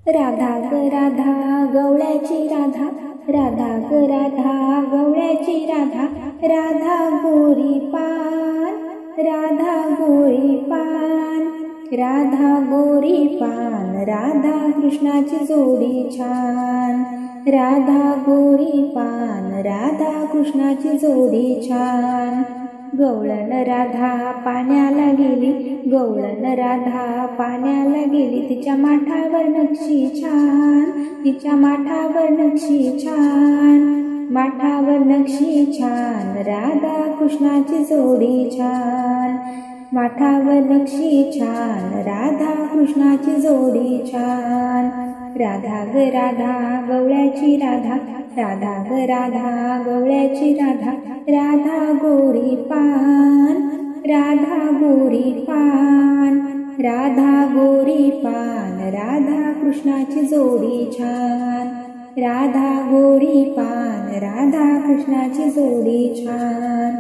राधा ग राधा गवळ्याची राधा, राधा ग राधा गवळ्याची राधा, राधा गोरी पान, राधा गोरी पान, राधा गोरी पान, राधा कृष्णाची जोडी छान, राधा गोरी पान, राधा कृष्णाची जोडी छान. गवळण राधा पाण्याला गेली, गवळण राधा पाण्याला गेली, तिच्या माठावर नक्षी छान, तिच्या माठावर नक्षी छान, माठावर नक्षी छान, राधा कृष्णाची जोडी छान, माठावर नक्षी छान, राधा कृष्णाची जोडी छान. राधा ग राधा गवळ्याची राधा, राधा ग राधा गवळ्याची राधा, राधा गोरी पान, राधा गोरी पान, राधा गोरी पान, राधा कृष्णाची जोडी छान, राधा गोरी पान, राधा कृष्णाची जोडी छान.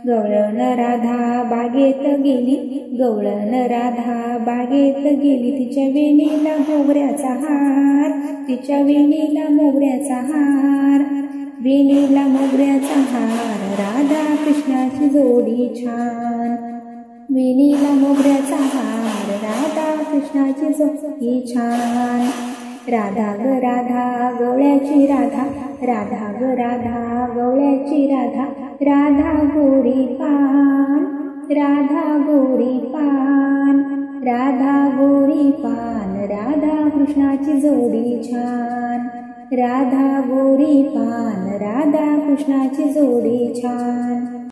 गवळण राधा बागेत गेली, गवळण राधा बागेत गेली, तिच्या वेणीला मोगऱ्याचा हार, तिच्या वेणीला मोगऱ्याचा हार, वेणीला मोगऱ्याचा हार, राधा कृष्णाची जोडी छान, वेणीला मोगऱ्याचा हार, राधा कृष्णाची जोडी छान. राधा ग राधा गवळ्याची राधा, राधा ग राधा गवळ्याची राधा, राधा गोरी पान, राधा गोरी पान, राधा गोरी पान, राधा कृष्णाची जोडी छान, राधा गोरी पान, राधा कृष्णाची जोडी छान.